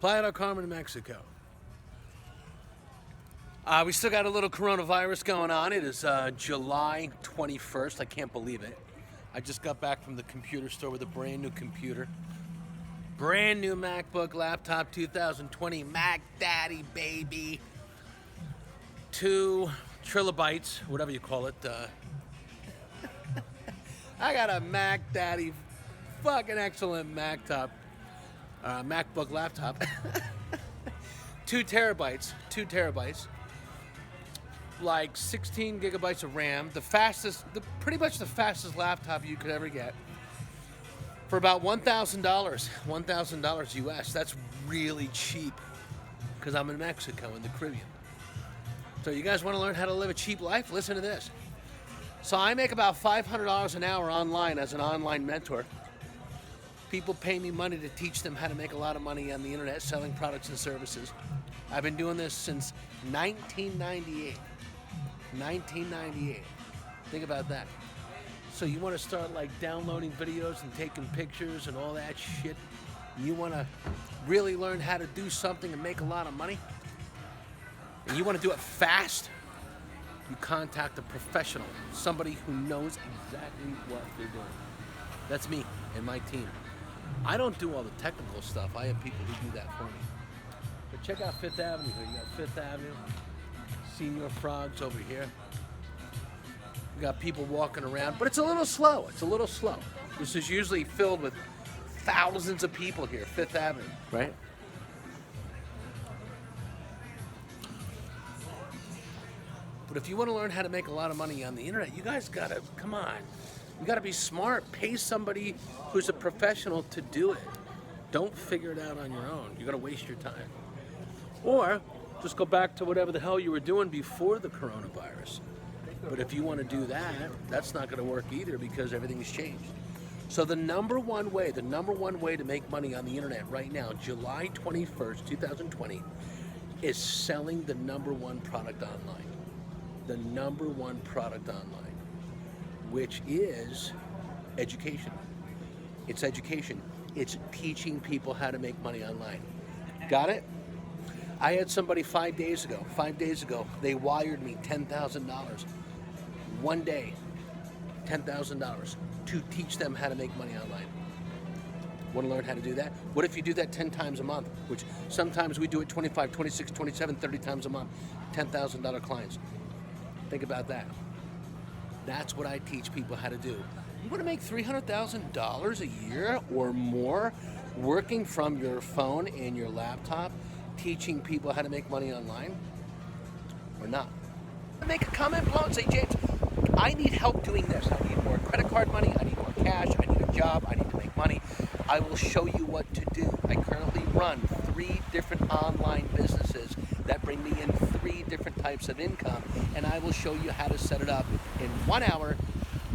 Playa del Carmen, Mexico. We still got a little coronavirus going on. It is July 21st. I can't believe it. I just got back from the computer store with a brand new computer. Brand new MacBook laptop, 2020 Mac Daddy, baby. 2 trilobytes, whatever you call it. I got a Mac Daddy, fucking excellent MacBook laptop. 2 terabytes, like 16 gigabytes of RAM, pretty much the fastest laptop you could ever get, for about $1,000, $1,000 US. That's really cheap, because I'm in Mexico, in the Caribbean. So you guys want to learn how to live a cheap life? Listen to this. So I make about $500 an hour online as an online mentor. People pay me money to teach them how to make a lot of money on the internet selling products and services. I've been doing this since 1998. 1998. Think about that. So you want to start like downloading videos and taking pictures and all that shit. You want to really learn how to do something and make a lot of money? And you want to do it fast? You contact a professional, somebody who knows exactly what they're doing. That's me and my team. I don't do all the technical stuff. I have people who do that for me. But check out Fifth Avenue here. You got Fifth Avenue, Senior Frogs over here. We got people walking around, but it's a little slow. It's a little slow. This is usually filled with thousands of people here, Fifth Avenue, right? But if you want to learn how to make a lot of money on the internet, you guys gotta, come on. You gotta be smart. Pay somebody who's a professional to do it. Don't figure it out on your own. You're gonna waste your time. Or just go back to whatever the hell you were doing before the coronavirus. But if you want to do that, that's not gonna work either, because everything's changed. So the number one way to make money on the internet right now, July 21st, 2020, is selling the number one product online. The number one product online, which is education. It's education. It's teaching people how to make money online. Got it? I had somebody 5 days ago, they wired me $10,000. One day, $10,000 to teach them how to make money online. Want to learn how to do that? What if you do that 10 times a month? Which sometimes we do it 25, 26, 27, 30 times a month. $10,000 clients. Think about that. That's what I teach people how to do. You want to make $300,000 a year or more working from your phone and your laptop, teaching people how to make money online, or not? Make a comment below and say, James, I need help doing this. I need more credit card money. I need more cash. I need a job. I need to make money. I will show you what to do. I currently run 3 different online businesses that bring me in 3 different types of income, and I will show you how to set it up in 1 hour,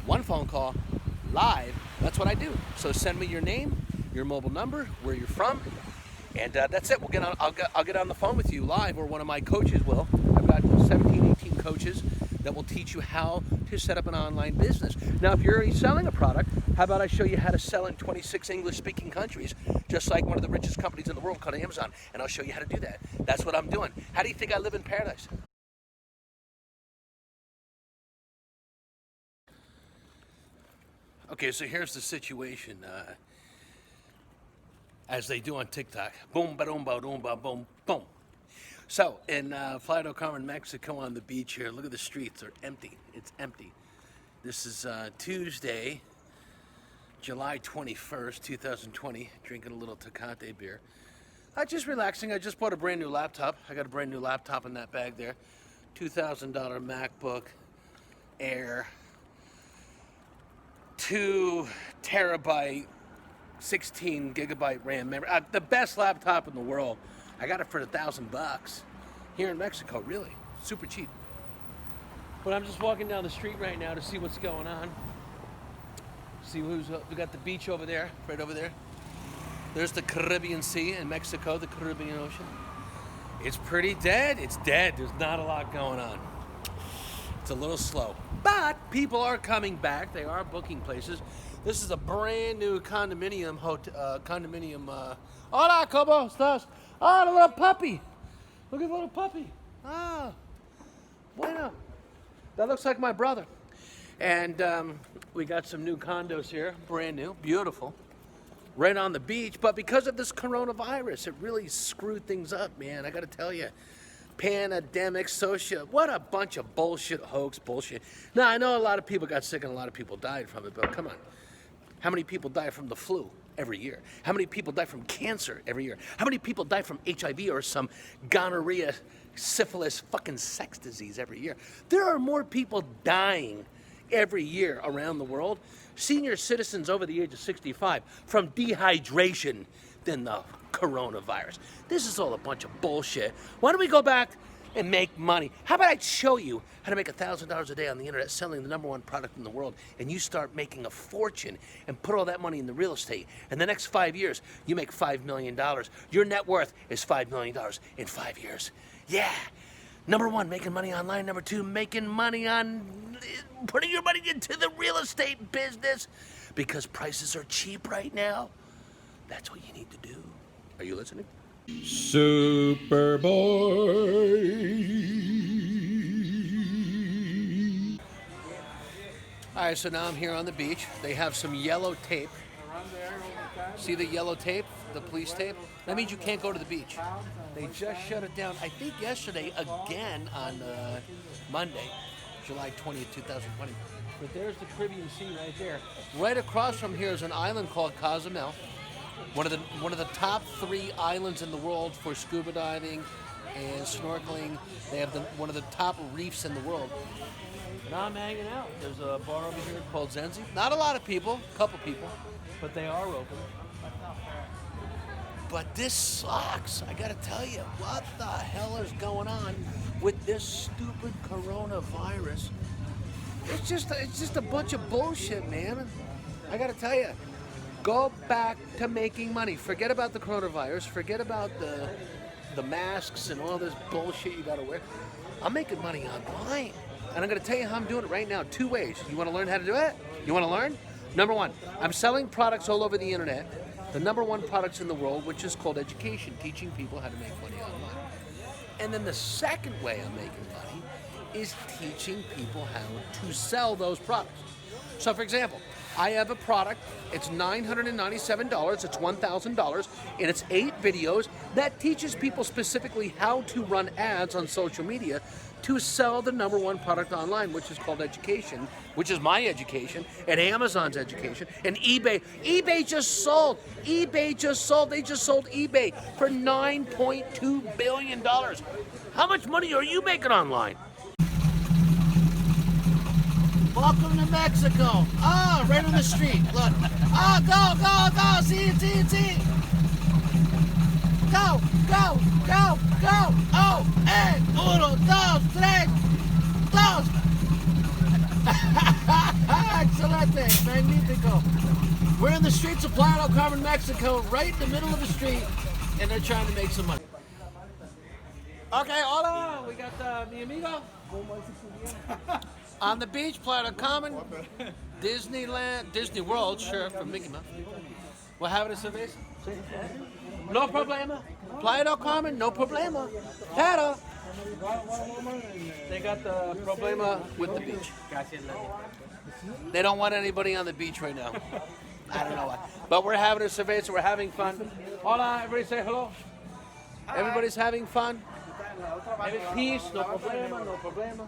1 phone call, live. That's what I do. So send me your name, your mobile number, where you're from, and that's it. I'll get on the phone with you live, or one of my coaches will. I've got 17, 18 coaches that will teach you how to set up an online business. Now, if you're already selling a product, how about I show you how to sell in 26 English-speaking countries, just like one of the richest companies in the world called Amazon, and I'll show you how to do that. That's what I'm doing. How do you think I live in paradise? Okay, so here's the situation, as they do on TikTok. Boom, ba-doom, ba-doom, ba-boom, boom. So, in Playa del Carmen, Mexico, on the beach here, look at the streets. They're empty. It's empty. This is Tuesday, July 21st, 2020, drinking a little Tecate beer. Just relaxing. I just bought a brand new laptop. I got a brand new laptop in that bag there. $2,000 MacBook Air, 2 terabyte, 16 gigabyte RAM memory. The best laptop in the world. I got it for $1,000 here in Mexico, really. Super cheap. But I'm just walking down the street right now to see what's going on. See we got the beach over there, right over there. There's the Caribbean Sea in Mexico, the Caribbean Ocean. It's pretty dead. It's dead. There's not a lot going on. It's a little slow, but people are coming back. They are booking places. This is a brand new condominium hotel. Hola, ¿cómo estás? Oh, the little puppy. Look at the little puppy. Ah, bueno. That looks like my brother. And we got some new condos here, brand new, beautiful, right on the beach. But because of this coronavirus, it really screwed things up, man. I got to tell you. Pandemic, social, what a bunch of bullshit, hoax, bullshit. Now, I know a lot of people got sick and a lot of people died from it, but come on. How many people die from the flu every year? How many people die from cancer every year? How many people die from HIV or some gonorrhea, syphilis, fucking sex disease every year? There are more people dying every year around the world, senior citizens over the age of 65, from dehydration than the coronavirus. This is all a bunch of bullshit. Why don't we go back and make money? How about I show you how to make $1,000 a day on the internet selling the #1 product in the world, and you start making a fortune and put all that money in the real estate. In the next 5 years, you make $5 million. Your net worth is $5 million in 5 years. Yeah. #1, making money online. #2, making money on putting your money into the real estate business because prices are cheap right now. That's what you need to do. Are you listening? Superboy. All right, so now I'm here on the beach. They have some yellow tape. See the yellow tape, the police tape? That means you can't go to the beach. They just shut it down, I think yesterday, again on Monday, July 20th, 2020. But there's the Caribbean Sea right there. Right across from here is an island called Cozumel. One of the top 3 islands in the world for scuba diving and snorkeling. They have one of the top reefs in the world. And I'm hanging out. There's a bar over here called Zenzi. Not a lot of people, a couple people, but they are open. But this sucks. I gotta tell you, what the hell is going on with this stupid coronavirus? It's just a bunch of bullshit, man. I gotta tell you. Go back to making money. Forget about the coronavirus. Forget about the masks and all this bullshit you gotta wear. I'm making money online. And I'm gonna tell you how I'm doing it right now. 2 ways. You wanna learn how to do it? You wanna learn? #1, I'm selling products all over the internet. The #1 products in the world, which is called education, teaching people how to make money online. And then the second way I'm making money is teaching people how to sell those products. So for example, I have a product, it's $997, it's $1,000, and it's 8 videos that teaches people specifically how to run ads on social media to sell the #1 product online, which is called education, which is my education, and Amazon's education, and eBay. They just sold eBay for $9.2 billion. How much money are you making online? Welcome to Mexico. Ah, right on the street. Look. Ah, go. See. Go. Oh, hey. 1, 2, 3. Dos. Excelente. Magnifico. We're in the streets of Playa del Carmen, Mexico, right in the middle of the street, and they're trying to make some money. Okay, hola. We got mi amigo. On the beach, Playa del Carmen, Disneyland, Disney World, sure, from Mickey Mouse. We're having a cerveza. No problema. Playa del Carmen, no problema. Pero they got the problema with the beach. They don't want anybody on the beach right now. I don't know why. But we're having a cerveza, we're having fun. Hola, everybody say hello. Everybody's having fun. Peace, no problema.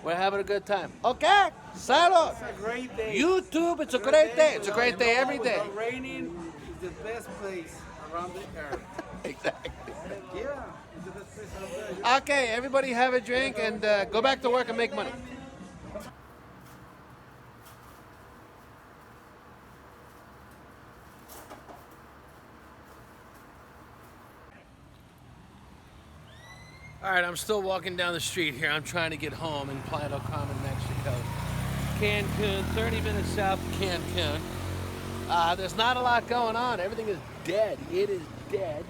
We're having a good time. Okay, salud. It's a great day. YouTube, it's a great day. It's a great day every day. Raining is the best place around the earth. Exactly. Yeah, it's the best place around the earth. Okay, everybody have a drink and go back to work and make money. All right, I'm still walking down the street here. I'm trying to get home in Playa del Carmen, Mexico. Cancun, 30 minutes south of Cancun. There's not a lot going on. Everything is dead. It is dead.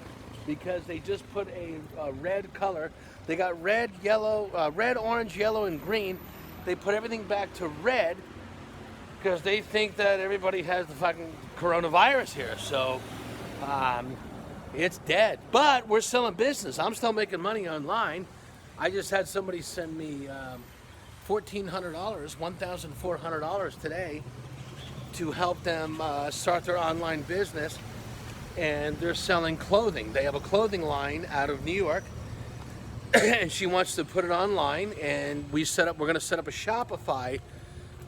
because they just put a red color. They got red, yellow, red, orange, yellow, and green. They put everything back to red because they think that everybody has the fucking coronavirus here. So it's dead. But we're still in business. I'm still making money online. I just had somebody send me $1,400, $1,400 today to help them start their online business. And they're selling clothing. They have a clothing line out of New York, and she wants to put it online. And we're going to set up a Shopify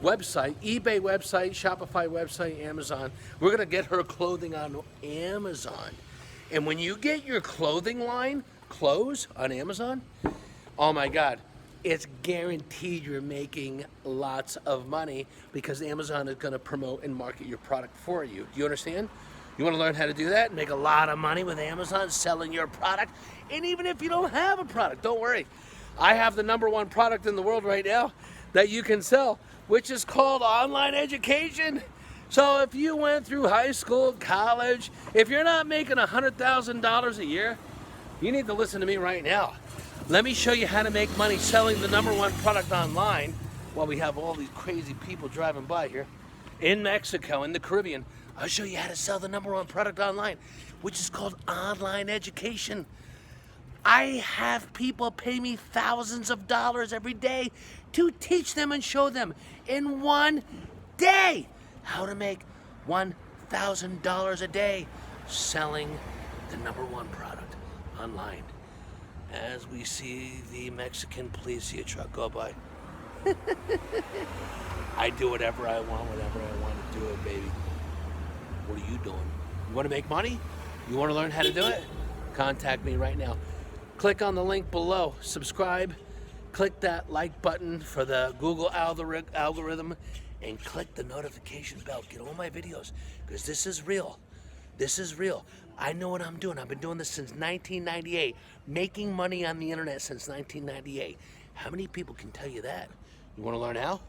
website, eBay website, Shopify website, Amazon. We're going to get her clothing on Amazon. And when you get your clothing line, clothes on Amazon, oh my God, it's guaranteed you're making lots of money because Amazon is going to promote and market your product for you. Do you understand? You want to learn how to do that and make a lot of money with Amazon selling your product? And even if you don't have a product, don't worry. I have the #1 product in the world right now that you can sell, which is called online education. So if you went through high school, college, if you're not making $100,000 a year, you need to listen to me right now. Let me show you how to make money selling the #1 product online while we have all these crazy people driving by here in Mexico, in the Caribbean. I'll show you how to sell the #1 product online, which is called online education. I have people pay me thousands of dollars every day to teach them and show them in one day how to make $1,000 a day selling the #1 product online. As we see the Mexican policia truck go by. I do whatever I want, whenever I want to do it, baby. What are you doing? You want to make money? You want to learn how to do it? Contact me right now. Click on the link below. Subscribe. Click that like button for the Google algorithm. And click the notification bell. Get all my videos. Because this is real. This is real. I know what I'm doing. I've been doing this since 1998. Making money on the internet since 1998. How many people can tell you that? You want to learn how?